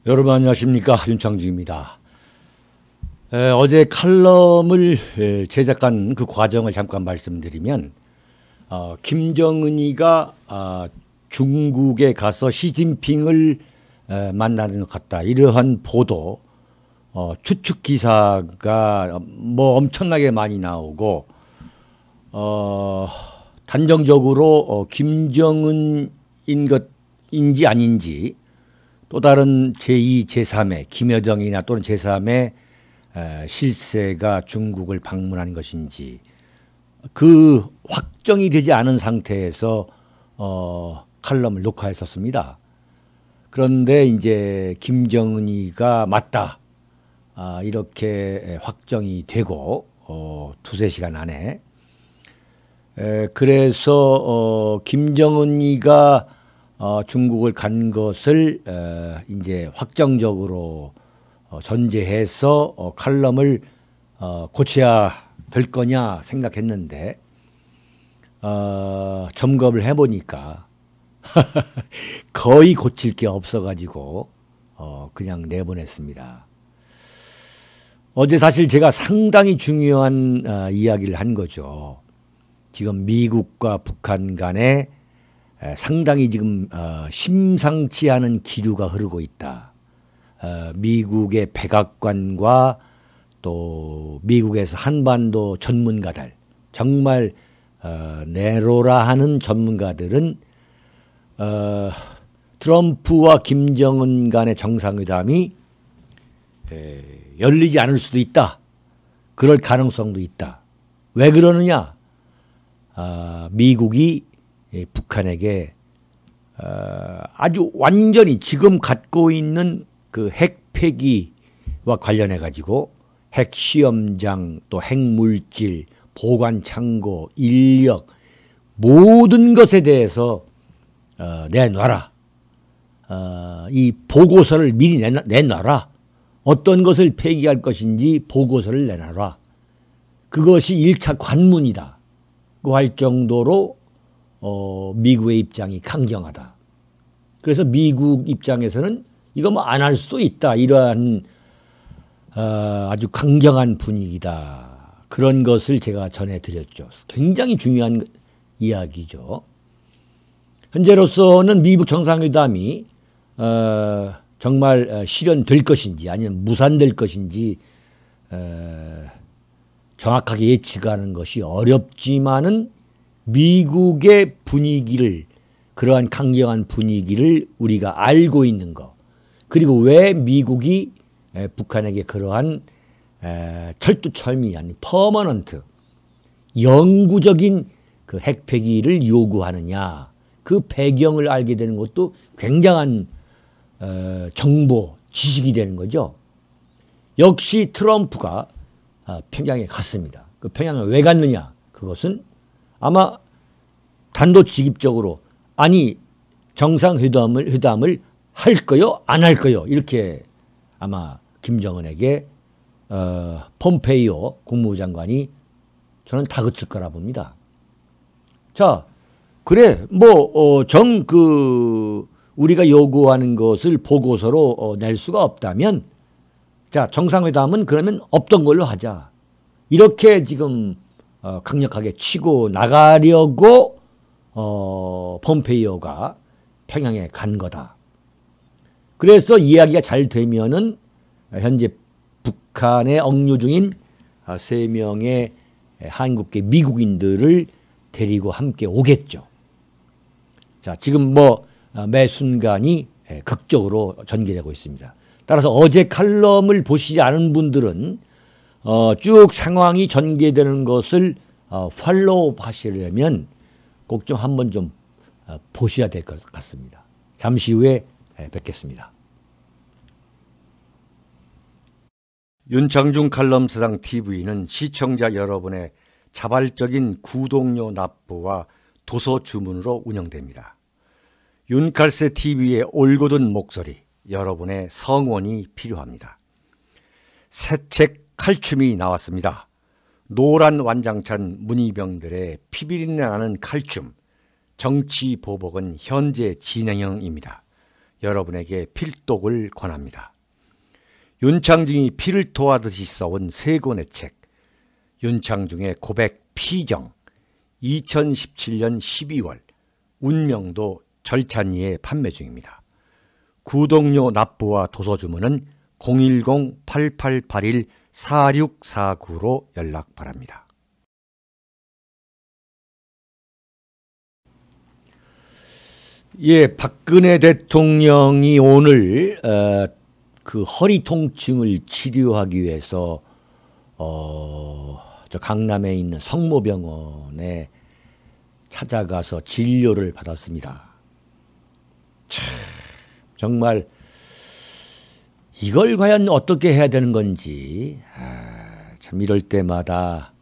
여러분 안녕하십니까, 윤창주입니다. 어제 칼럼을 제작한 그 과정을 잠깐 말씀드리면 김정은이가 중국에 가서 시진핑을 만나는 것 같다, 이러한 보도, 추측 기사가 뭐 엄청나게 많이 나오고, 단정적으로 김정은인 것인지 아닌지, 또 다른 제2, 제3의 김여정이나 또는 제3의 실세가 중국을 방문한 것인지 그 확정이 되지 않은 상태에서 칼럼을 녹화했었습니다. 그런데 이제 김정은이가 맞다, 이렇게 확정이 되고 두세 시간 안에, 그래서 김정은이가 중국을 간 것을 이제 확정적으로 전제해서 칼럼을 고쳐야 될 거냐 생각했는데, 점검을 해보니까 거의 고칠 게 없어가지고 그냥 내보냈습니다. 어제 사실 제가 상당히 중요한 이야기를 한 거죠. 지금 미국과 북한 간에 상당히 지금 심상치 않은 기류가 흐르고 있다. 미국의 백악관과 또 미국에서 한반도 전문가들, 정말 네로라 하는 전문가들은 트럼프와 김정은 간의 정상회담이 열리지 않을 수도 있다, 그럴 가능성도 있다. 왜 그러느냐? 미국이 북한에게 아주 완전히 지금 갖고 있는 그 핵폐기와 관련해 가지고 핵시험장, 또 핵물질, 보관창고, 인력, 모든 것에 대해서 내놔라. 이 보고서를 미리 내놔라. 어떤 것을 폐기할 것인지 보고서를 내놔라. 그것이 1차 관문이다 고 할 정도로 미국의 입장이 강경하다. 그래서 미국 입장에서는 이거 뭐 안 할 수도 있다, 이러한 아주 강경한 분위기다. 그런 것을 제가 전해드렸죠. 굉장히 중요한 이야기죠. 현재로서는 미국 정상회담이 정말 실현될 것인지 아니면 무산될 것인지 정확하게 예측하는 것이 어렵지만은 미국의 분위기를, 그러한 강경한 분위기를 우리가 알고 있는 것, 그리고 왜 미국이 북한에게 그러한 철두철미 아닌 퍼머넌트, 영구적인 그 핵폐기를 요구하느냐, 그 배경을 알게 되는 것도 굉장한 정보, 지식이 되는 거죠. 역시 트럼프가 평양에 갔습니다. 그 평양을 왜 갔느냐? 그것은 아마 단도직입적으로, 아니 정상회담을 할 거요, 안 할 거요, 이렇게 아마 김정은에게 폼페이오 국무부 장관이 저는 다그칠 거라 봅니다. 자, 그래 뭐 우리가 요구하는 것을 보고서로 낼 수가 없다면, 자, 정상회담은 그러면 없던 걸로 하자, 이렇게 지금 강력하게 치고 나가려고 폼페이오가 평양에 간 거다. 그래서 이야기가 잘 되면은 현재 북한에 억류 중인 3명의 한국계 미국인들을 데리고 함께 오겠죠. 자, 지금 매 순간이 극적으로 전개되고 있습니다. 따라서 어제 칼럼을 보시지 않은 분들은 쭉 상황이 전개되는 것을 팔로우 하시려면 꼭 좀 한번 좀 보셔야 될 것 같습니다. 잠시 후에 뵙겠습니다. 윤창중 칼럼사상 TV는 시청자 여러분의 자발적인 구독료 납부와 도서 주문으로 운영됩니다. 윤칼세 TV의 올곧은 목소리, 여러분의 성원이 필요합니다. 새 책 칼춤이 나왔습니다. 노란 완장찬 문희병들의 피비린내 나는 칼춤, 정치 보복은 현재 진행형입니다. 여러분에게 필독을 권합니다. 윤창중이 피를 토하듯이 써온 세 권의 책, 윤창중의 고백 피정, 2017년 12월 운명도 절찬리에 판매 중입니다. 구독료 납부와 도서주문은 010-8881-4649로 연락 바랍니다. 예, 박근혜 대통령이 오늘 그 허리 통증을 치료하기 위해서 저 강남에 있는 성모병원에 찾아가서 진료를 받았습니다. 참, 정말 이걸 과연 어떻게 해야 되는 건지 참 이럴 때마다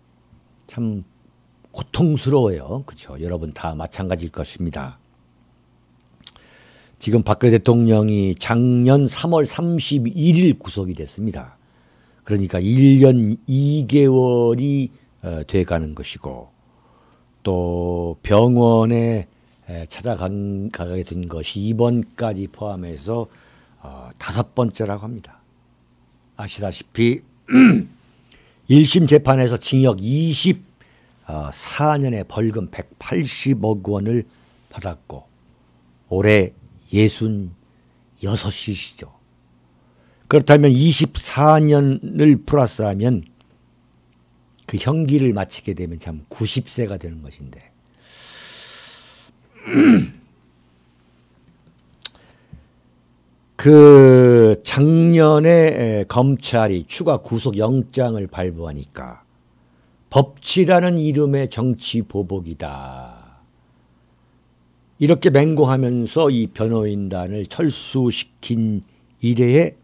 참 고통스러워요. 그렇죠? 여러분 다 마찬가지일 것입니다. 지금 박근혜 대통령이 작년 3월 31일 구속이 됐습니다. 그러니까 1년 2개월이 돼가는 것이고 또 병원에 찾아가게 된 것이 이번까지 포함해서 5번째라고 합니다. 아시다시피 1심 재판에서 징역 24년에 벌금 180억 원을 받았고 올해 66이시죠. 그렇다면 24년을 플러스하면 그 형기를 마치게 되면 참 90세가 되는 것인데 그 작년에 검찰이 추가 구속영장을 발부하니까 법치라는 이름의 정치 보복이다. 이렇게 맹고하면서 이 변호인단을 철수시킨 이래에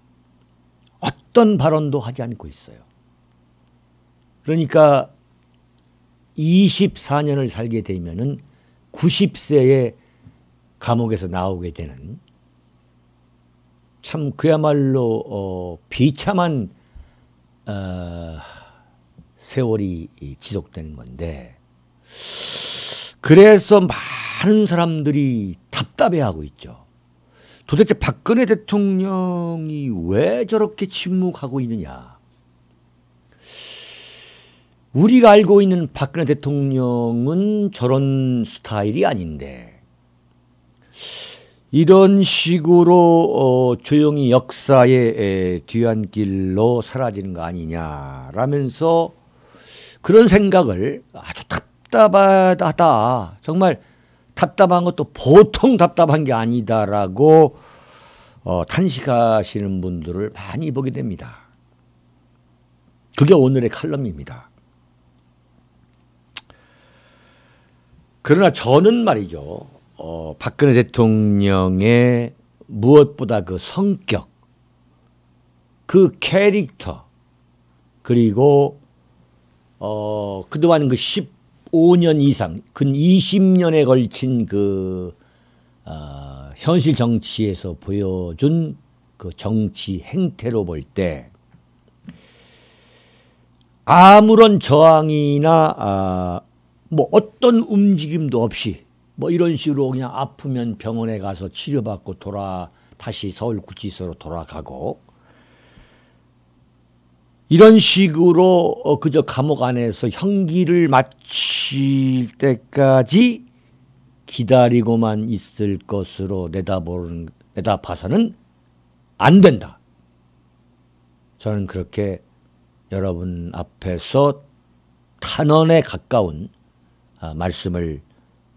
어떤 발언도 하지 않고 있어요. 그러니까 24년을 살게 되면은 90세에 감옥에서 나오게 되는 참 그야말로 비참한 세월이 지속되는 건데 그래서 많은 사람들이 답답해하고 있죠. 도대체 박근혜 대통령이 왜 저렇게 침묵하고 있느냐. 우리가 알고 있는 박근혜 대통령은 저런 스타일이 아닌데 이런 식으로 조용히 역사의 뒤안길로 사라지는 거 아니냐라면서 그런 생각을 아주 답답하다. 정말 답답한 것도 보통 답답한 게 아니다라고 탄식하시는 분들을 많이 보게 됩니다. 그게 오늘의 칼럼입니다. 그러나 저는 말이죠. 박근혜 대통령의 무엇보다 그 성격, 그 캐릭터, 그리고 그동안 그 15년 이상, 근 20년에 걸친 그 현실 정치에서 보여준 그 정치 행태로 볼 때 아무런 저항이나 뭐 어떤 움직임도 없이 뭐 이런 식으로 그냥 아프면 병원에 가서 치료받고 다시 서울구치소로 돌아가고 이런 식으로 그저 감옥 안에서 형기를 마칠 때까지 기다리고만 있을 것으로 내다봐서는 안 된다. 저는 그렇게 여러분 앞에서 탄원에 가까운 말씀을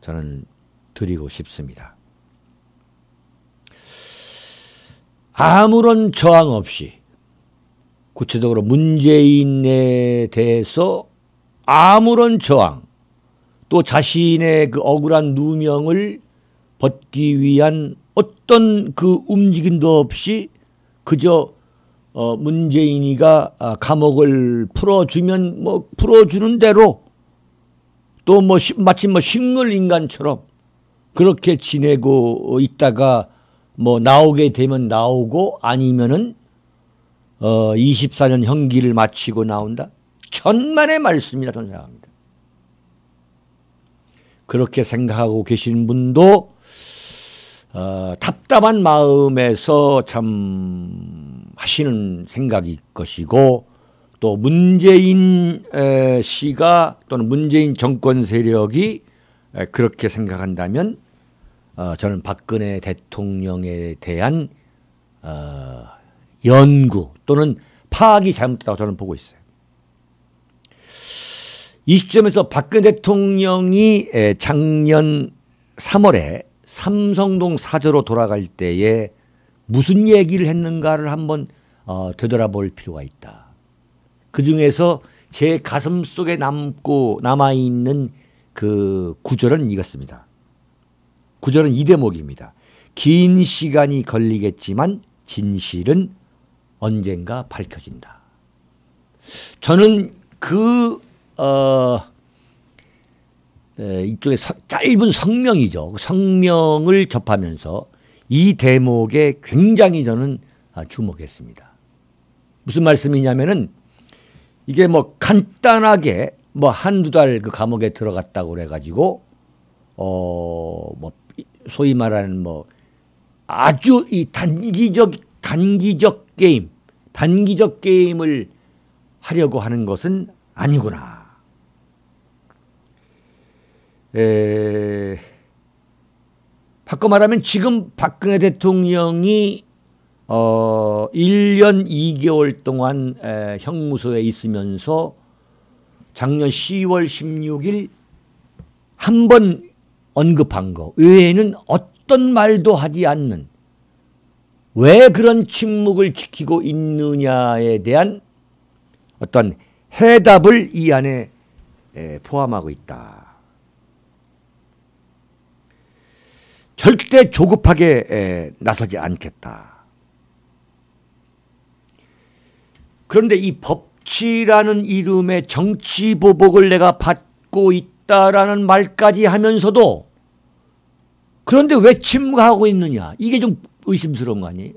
저는 드리고 싶습니다. 아무런 저항 없이 구체적으로 문재인에 대해서 아무런 저항 또 자신의 그 억울한 누명을 벗기 위한 어떤 그 움직임도 없이 그저 문재인이가 감옥을 풀어주면 뭐 풀어주는 대로 또 뭐 마치 뭐 식물 인간처럼 그렇게 지내고 있다가 뭐 나오게 되면 나오고 아니면은 24년 형기를 마치고 나온다. 천만의 말씀이라 저는 생각합니다. 그렇게 생각하고 계신 분도 답답한 마음에서 참 하시는 생각일 것이고, 또 문재인 씨가 또는 문재인 정권 세력이 그렇게 생각한다면 저는 박근혜 대통령에 대한 연구 또는 파악이 잘못됐다고 저는 보고 있어요. 이 시점에서 박근혜 대통령이 작년 3월에 삼성동 사저로 돌아갈 때에 무슨 얘기를 했는가를 한번 되돌아볼 필요가 있다. 그중에서 제 가슴 속에 남아있는 그 구절은 이것입니다. 구절은 이 대목입니다. 긴 시간이 걸리겠지만 진실은 언젠가 밝혀진다. 저는 이쪽에 짧은 성명이죠. 성명을 접하면서 이 대목에 굉장히 저는 주목했습니다. 무슨 말씀이냐면은 이게 뭐 간단하게 뭐 한두 달 그 감옥에 들어갔다고 그래가지고 뭐 소위 말하는 뭐 아주 이 단기적 게임을 하려고 하는 것은 아니구나. 바꿔 말하면 지금 박근혜 대통령이 1년 2개월 동안 형무소에 있으면서 작년 10월 16일 한 번 언급한 거 외에는 어떤 말도 하지 않는, 왜 그런 침묵을 지키고 있느냐에 대한 어떤 해답을 이 안에 포함하고 있다. 절대 조급하게 나서지 않겠다. 그런데 이 법치라는 이름의 정치 보복을 내가 받고 있다라는 말까지 하면서도 그런데 왜 침묵하고 있느냐. 이게 좀 의심스러운 거 아니에요?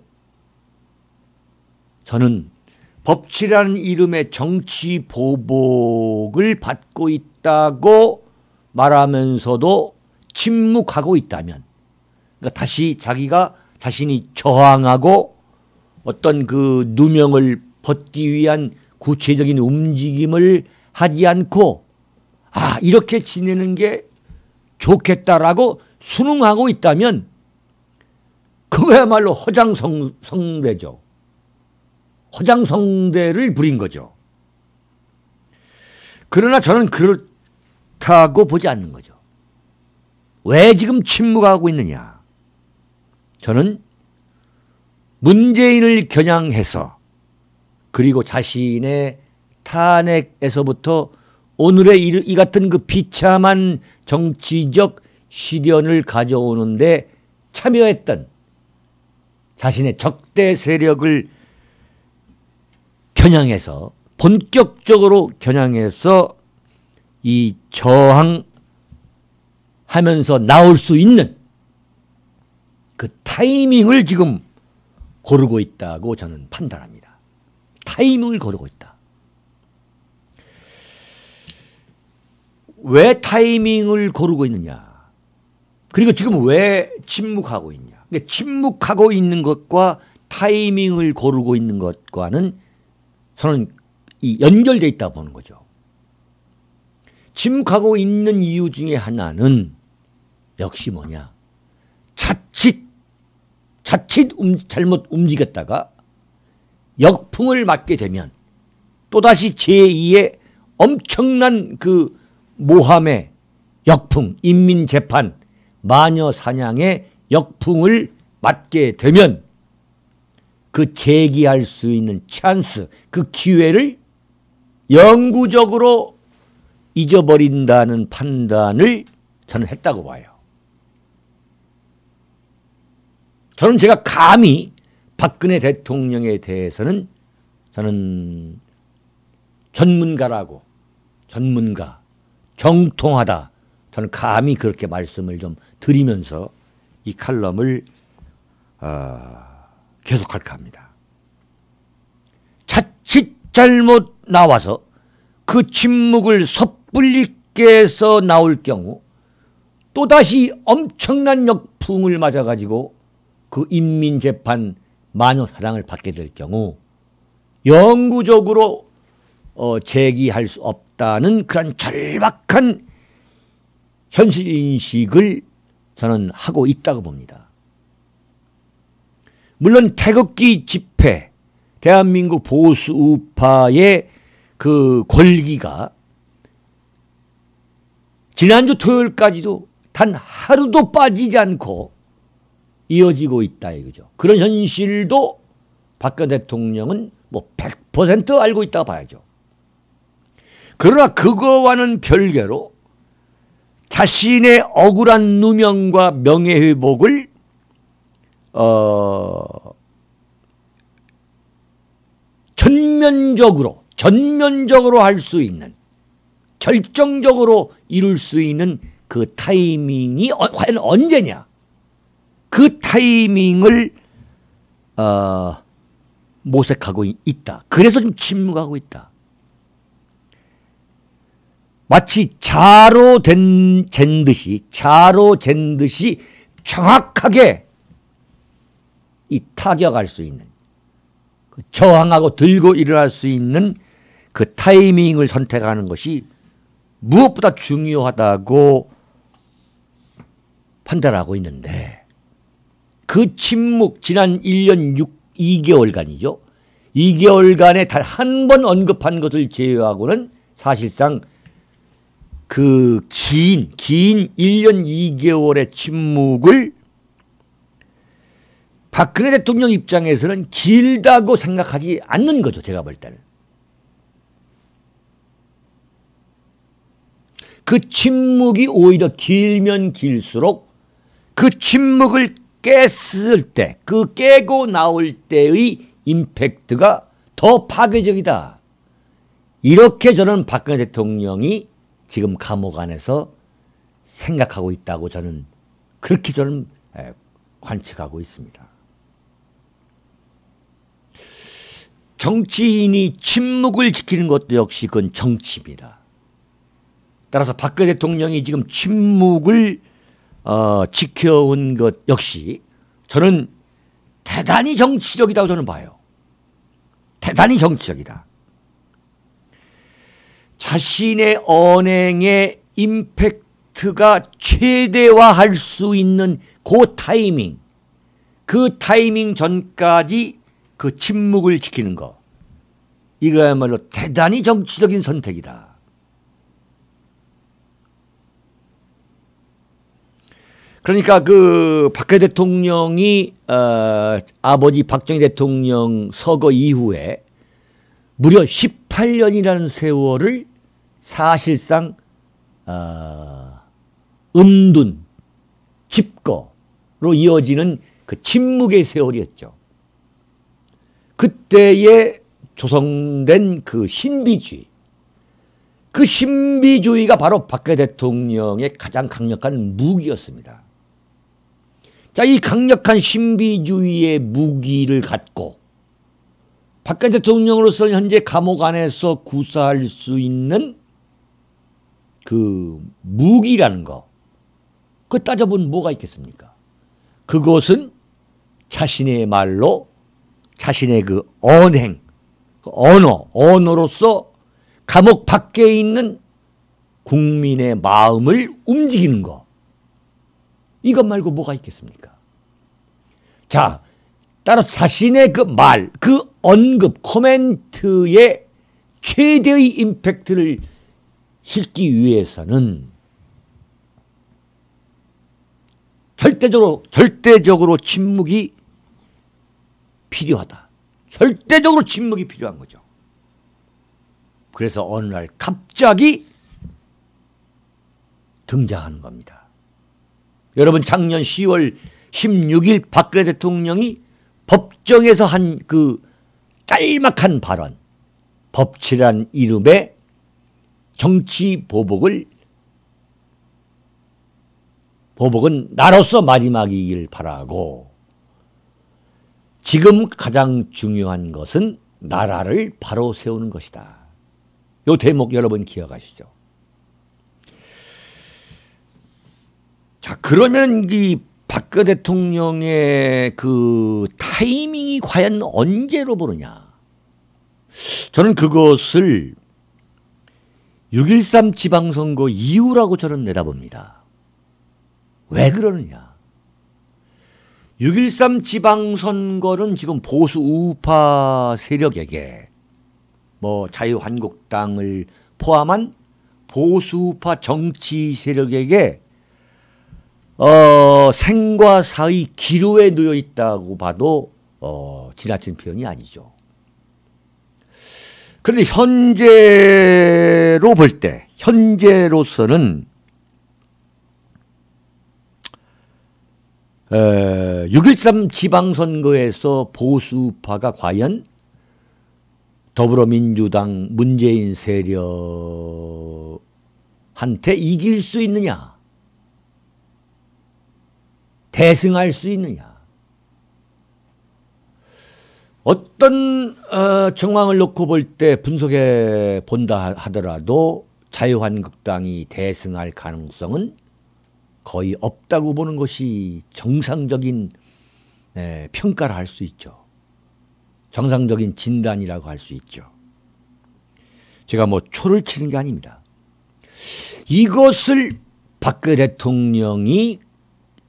저는 법치라는 이름의 정치 보복을 받고 있다고 말하면서도 침묵하고 있다면, 그러니까 다시 자신이 저항하고 어떤 그 누명을 벗기 위한 구체적인 움직임을 하지 않고 이렇게 지내는 게 좋겠다라고 순응하고 있다면 그거야말로 허장성대죠. 허장성대를 부린 거죠. 그러나 저는 그렇다고 보지 않는 거죠. 왜 지금 침묵하고 있느냐. 저는 문재인을 겨냥해서 그리고 자신의 탄핵에서부터 오늘의 이 같은 그 비참한 정치적 시련을 가져오는데 참여했던 자신의 적대 세력을 겨냥해서, 본격적으로 겨냥해서 이 저항하면서 나올 수 있는 그 타이밍을 지금 고르고 있다고 저는 판단합니다. 타이밍을 고르고 있다. 왜 타이밍을 고르고 있느냐. 그리고 지금 왜 침묵하고 있냐. 그러니까 침묵하고 있는 것과 타이밍을 고르고 있는 것과는 저는 연결되어 있다 보는 거죠. 침묵하고 있는 이유 중에 하나는 역시 뭐냐. 자칫 잘못 움직였다가 역풍을 맞게 되면 또다시 제2의 엄청난 그 모함의 역풍, 인민재판, 마녀사냥의 역풍을 맞게 되면 그 제기할 수 있는 찬스, 그 기회를 영구적으로 잊어버린다는 판단을 저는 했다고 봐요. 저는 제가 감히 박근혜 대통령에 대해서는 저는 정통하다. 저는 감히 그렇게 말씀을 좀 드리면서 이 칼럼을 계속할까 합니다. 자칫 잘못 나와서 그 침묵을 섣불리 깨서 나올 경우 또다시 엄청난 폭풍을 맞아가지고 그 인민재판 만여 사랑을 받게 될 경우 영구적으로 재기할 수 없다는 그런 절박한 현실인식을 저는 하고 있다고 봅니다. 물론 태극기 집회, 대한민국 보수 우파의 그 권기가 지난주 토요일까지도 단 하루도 빠지지 않고 이어지고 있다 이거죠. 그런 현실도 박근혜 대통령은 뭐 100% 알고 있다고 봐야죠. 그러나 그거와는 별개로 자신의 억울한 누명과 명예회복을 전면적으로 할 수 있는, 결정적으로 이룰 수 있는 그 타이밍이 과연 언제냐? 그 타이밍을 모색하고 있다. 그래서 좀 침묵하고 있다. 마치 자로 잰 듯이 정확하게 이 타격할 수 있는, 저항하고 들고 일어날 수 있는 그 타이밍을 선택하는 것이 무엇보다 중요하다고 판단하고 있는데, 그 침묵, 지난 1년 2개월간이죠. 2개월간에 단 한 번 언급한 것을 제외하고는 사실상 그 긴 1년 2개월의 침묵을 박근혜 대통령 입장에서는 길다고 생각하지 않는 거죠. 제가 볼 때는. 그 침묵이 오히려 길면 길수록 그 침묵을 깼을 때, 그 깨고 나올 때의 임팩트가 더 파괴적이다. 이렇게 저는 박근혜 대통령이 지금 감옥 안에서 생각하고 있다고 그렇게 저는 관측하고 있습니다. 정치인이 침묵을 지키는 것도 역시 그건 정치입니다. 따라서 박근혜 대통령이 지금 침묵을 지켜온 것 역시 저는 대단히 정치적이라고 저는 봐요. 대단히 정치적이다. 자신의 언행의 임팩트가 최대화할 수 있는 그 타이밍 전까지 그 침묵을 지키는 거, 이거야말로 대단히 정치적인 선택이다. 그러니까 그 박근혜 대통령이 아버지 박정희 대통령 서거 이후에 무려 18년이라는 세월을 사실상 은둔, 집거로 이어지는 그 침묵의 세월이었죠. 그때에 조성된 그 신비주의, 그 신비주의가 바로 박근혜 대통령의 가장 강력한 무기였습니다. 자, 이 강력한 신비주의의 무기를 갖고 박근혜 대통령으로서는 현재 감옥 안에서 구사할 수 있는 그 무기라는 거, 그 따져보면 뭐가 있겠습니까? 그것은 자신의 말로, 자신의 그 언행, 언어로서 감옥 밖에 있는 국민의 마음을 움직이는 거, 이것 말고 뭐가 있겠습니까? 자, 따라서 자신의 그 말, 그 언급, 코멘트의 최대의 임팩트를 실기 위해서는 절대적으로 침묵이 필요하다. 절대적으로 침묵이 필요한 거죠. 그래서 어느 날 갑자기 등장하는 겁니다. 여러분, 작년 10월 16일 박근혜 대통령이 법정에서 한 그 짤막한 발언, 법치란 이름의 정치 보복은 나로서 마지막이길 바라고, 지금 가장 중요한 것은 나라를 바로 세우는 것이다. 이 대목 여러분 기억하시죠? 자, 그러면 이 박근혜 대통령의 그 타이밍이 과연 언제로 보느냐. 저는 그것을 6.13 지방선거 이후라고 저는 내다봅니다. 왜 그러느냐. 6.13 지방선거는 지금 보수 우파 세력에게 뭐 자유한국당을 포함한 보수 우파 정치 세력에게 생과 사의 기로에 놓여 있다고 봐도 지나친 표현이 아니죠. 그런데 현재로 볼 때, 현재로서는 6.13 지방선거에서 보수파가 과연 더불어민주당 문재인 세력한테 이길 수 있느냐, 대승할 수 있느냐. 어떤 정황을 놓고 볼 때 분석해 본다 하더라도 자유한국당이 대승할 가능성은 거의 없다고 보는 것이 정상적인 평가를 할 수 있죠. 정상적인 진단이라고 할 수 있죠. 제가 뭐 초를 치는 게 아닙니다. 이것을 박근혜 대통령이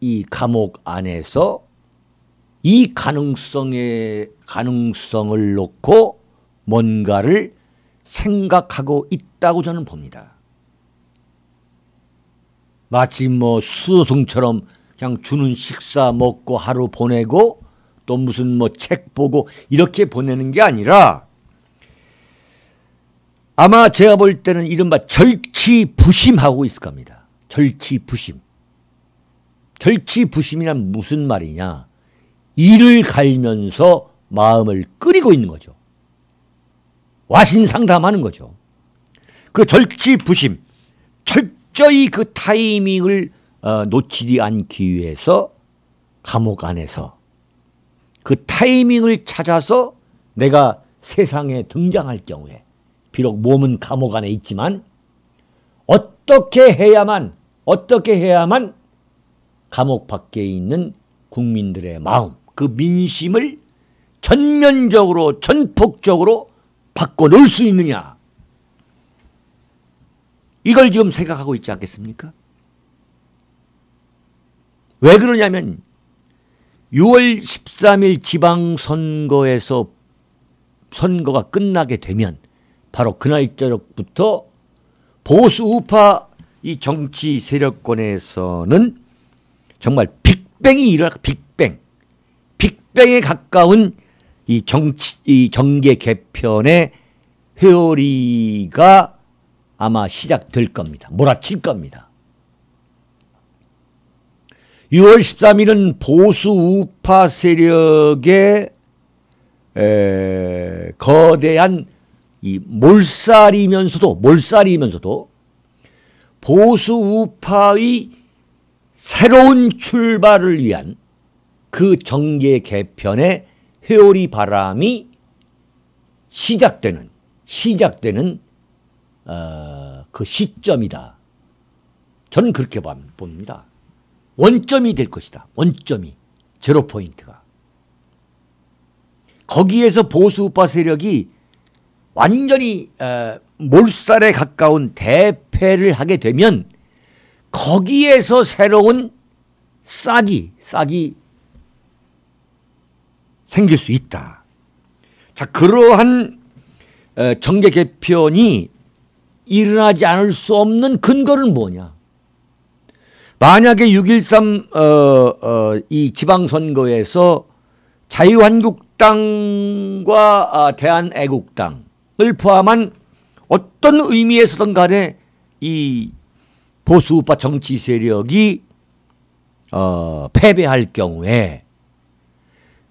이 감옥 안에서 이 가능성을 놓고 뭔가를 생각하고 있다고 저는 봅니다. 마치 뭐 수도승처럼 그냥 주는 식사 먹고 하루 보내고 또 무슨 뭐 책 보고 이렇게 보내는 게 아니라 아마 제가 볼 때는 이른바 절치부심하고 있을 겁니다. 절치부심. 절치부심이란 무슨 말이냐. 이를 갈면서 마음을 끓이고 있는 거죠. 와신상담하는 거죠. 그 절치부심, 철저히 그 타이밍을 놓치지 않기 위해서 감옥 안에서 그 타이밍을 찾아서 내가 세상에 등장할 경우에 비록 몸은 감옥 안에 있지만 어떻게 해야만 감옥 밖에 있는 국민들의 마음, 그 민심을 전면적으로 전폭적으로 바꿔놓을 수 있느냐. 이걸 지금 생각하고 있지 않겠습니까? 왜 그러냐면 6월 13일 지방선거에서 선거가 끝나게 되면 바로 그날 저녁부터 보수 우파 이 정치 세력권에서는 정말 빅뱅이 일어나, 빅뱅에 가까운 이 정계 개편의 회오리가 아마 시작될 겁니다. 몰아칠 겁니다. 6월 13일은 보수 우파 세력의 거대한 이 몰살이면서도 보수 우파의 새로운 출발을 위한 그 정계 개편의 회오리 바람이 시작되는 그 시점이다. 저는 그렇게 봅니다. 원점이 될 것이다. 원점이. 제로 포인트가. 거기에서 보수 우파 세력이 완전히 몰살에 가까운 대패를 하게 되면 거기에서 새로운 싹이 생길 수 있다. 자, 그러한 정계 개편이 일어나지 않을 수 없는 근거는 뭐냐? 만약에 6.13 이 지방선거에서 자유한국당과 대한애국당을 포함한 어떤 의미에서든 간에 이 보수우파 정치 세력이 패배할 경우에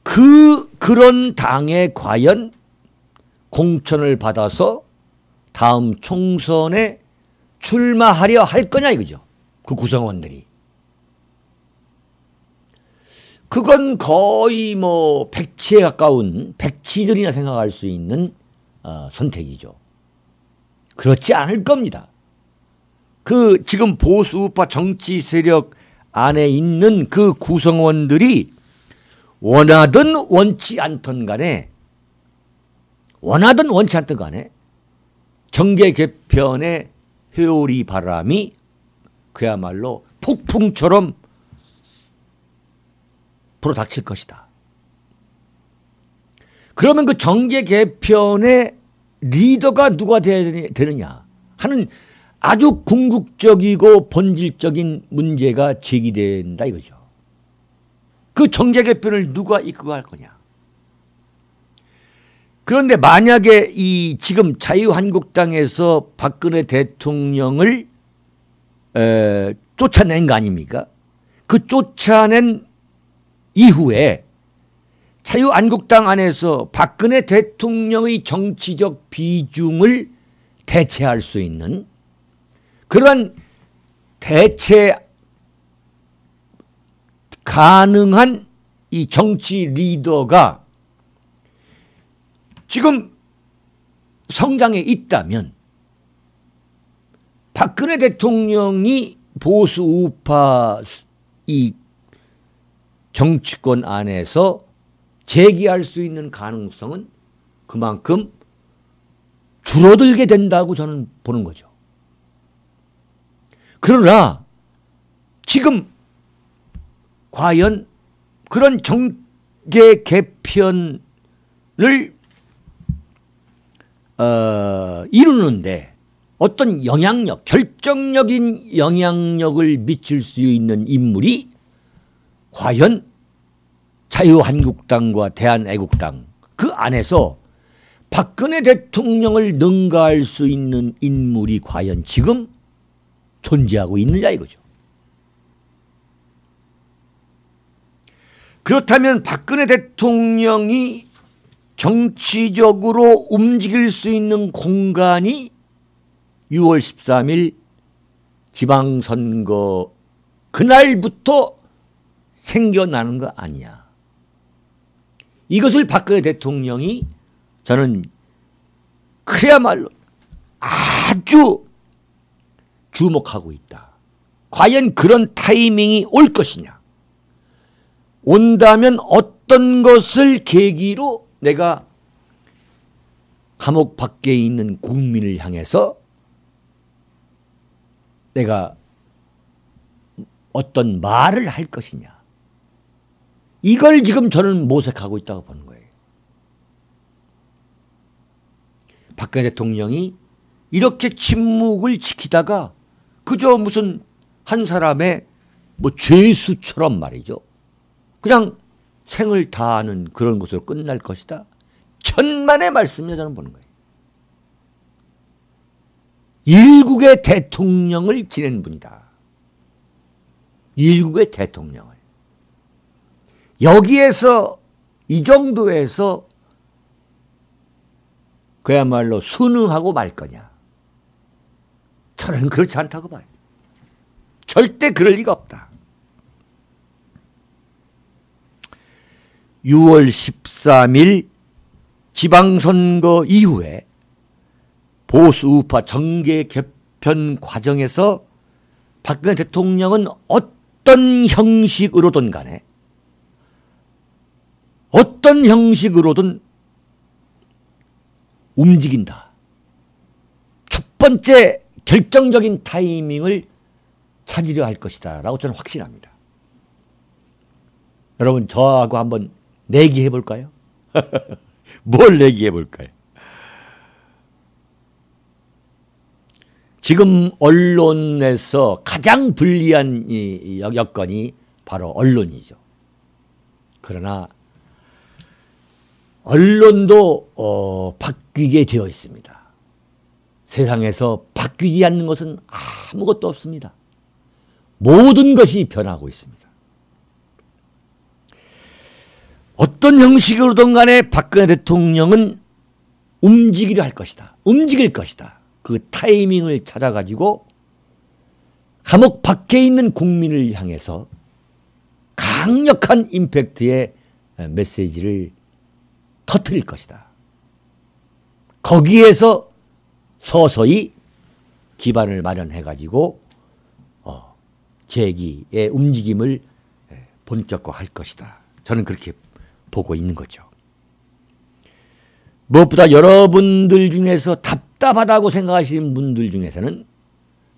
그런 당에 과연 공천을 받아서 다음 총선에 출마하려 할 거냐 이거죠. 그 구성원들이. 그건 거의 뭐 백치에 가까운 백치들이나 생각할 수 있는 선택이죠. 그렇지 않을 겁니다. 그 지금 보수우파 정치 세력 안에 있는 그 구성원들이 원하든 원치 않던 간에 정계 개편의 회오리 바람이 그야말로 폭풍처럼 불어닥칠 것이다. 그러면 그 정계 개편의 리더가 누가 되느냐 하는 아주 궁극적이고 본질적인 문제가 제기된다 이거죠. 그 정계 개편을 누가 이끌고 할 거냐. 그런데 만약에 이 지금 자유한국당에서 박근혜 대통령을 쫓아낸 거 아닙니까? 그 쫓아낸 이후에 자유한국당 안에서 박근혜 대통령의 정치적 비중을 대체할 수 있는 그러한 대체 가능한 이 정치 리더가 지금 성장에 있다면 박근혜 대통령이 보수 우파 이 정치권 안에서 제기할 수 있는 가능성은 그만큼 줄어들게 된다고 저는 보는 거죠. 그러나 지금 과연 그런 정계 개편을 이루는데 어떤 영향력, 결정적인 영향력을 미칠 수 있는 인물이 과연 자유한국당과 대한애국당 그 안에서 박근혜 대통령을 능가할 수 있는 인물이 과연 지금 존재하고 있느냐 이거죠. 그렇다면 박근혜 대통령이 정치적으로 움직일 수 있는 공간이 6월 13일 지방선거 그날부터 생겨나는 거 아니야. 이것을 박근혜 대통령이 저는 그야말로 아주 주목하고 있다. 과연 그런 타이밍이 올 것이냐. 온다면 어떤 것을 계기로 내가 감옥 밖에 있는 국민을 향해서 내가 어떤 말을 할 것이냐. 이걸 지금 저는 모색하고 있다고 보는 거예요. 박근혜 대통령이 이렇게 침묵을 지키다가 그저 무슨 한 사람의 뭐 죄수처럼 말이죠. 그냥 생을 다하는 그런 것으로 끝날 것이다. 천만의 말씀이야 저는 보는 거예요. 일국의 대통령을 지낸 분이다. 일국의 대통령을. 여기에서 이 정도에서 그야말로 순응하고 말 거냐. 저는 그렇지 않다고 봐요. 절대 그럴 리가 없다. 6월 13일 지방선거 이후에 보수 우파 정계 개편 과정에서 박근혜 대통령은 어떤 형식으로든 간에 어떤 형식으로든 움직인다. 첫 번째 결정적인 타이밍을 찾으려 할 것이다 라고 저는 확신합니다. 여러분 저하고 한번 내기해 볼까요? 뭘 내기해 볼까요? 지금 언론에서 가장 불리한 이 여건이 바로 언론이죠. 그러나 언론도 바뀌게 되어 있습니다. 세상에서 바뀌지 않는 것은 아무것도 없습니다. 모든 것이 변하고 있습니다. 어떤 형식으로든 간에 박근혜 대통령은 움직이려 할 것이다. 움직일 것이다. 그 타이밍을 찾아가지고 감옥 밖에 있는 국민을 향해서 강력한 임팩트의 메시지를 터뜨릴 것이다. 거기에서 서서히 기반을 마련해 가지고 재기의 움직임을 본격화할 것이다. 저는 그렇게 보고 있는 거죠. 무엇보다 여러분들 중에서 답답하다고 생각하시는 분들 중에서는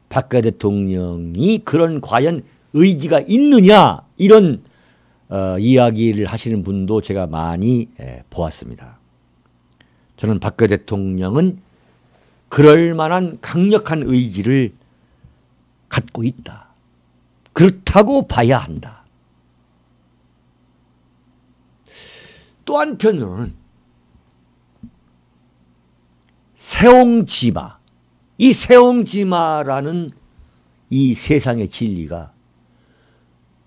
박근혜 대통령이 그런 과연 의지가 있느냐 이런 이야기를 하시는 분도 제가 많이 보았습니다. 저는 박근혜 대통령은 그럴 만한 강력한 의지를 갖고 있다. 그렇다고 봐야 한다. 또 한편으로는 세옹지마, 이 세옹지마라는 이 세상의 진리가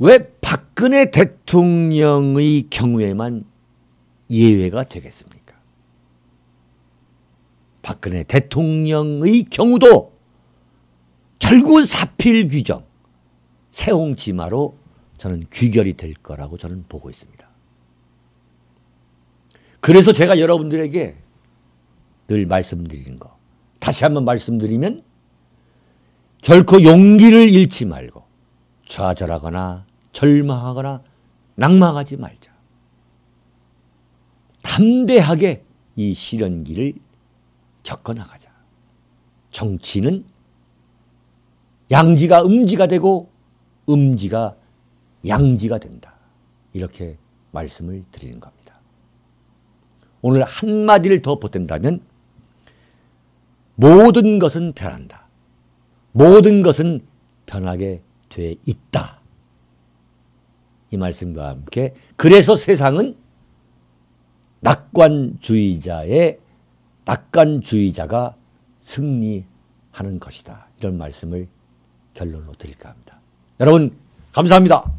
왜 박근혜 대통령의 경우에만 예외가 되겠습니까? 박근혜 대통령의 경우도 결국은 사필 규정, 세옹지마로 저는 귀결이 될 거라고 저는 보고 있습니다. 그래서 제가 여러분들에게 늘 말씀드리는 거, 다시 한번 말씀드리면 결코 용기를 잃지 말고 좌절하거나 절망하거나 낙망하지 말자. 담대하게 이 시련기를 겪어나가자. 정치는 양지가 음지가 되고 음지가 양지가 된다. 이렇게 말씀을 드리는 겁니다. 오늘 한마디를 더 보탠다면 모든 것은 변한다. 모든 것은 변하게 돼 있다. 이 말씀과 함께 그래서 세상은 낙관주의자가 승리하는 것이다. 이런 말씀을 결론으로 드릴까 합니다. 여러분 감사합니다.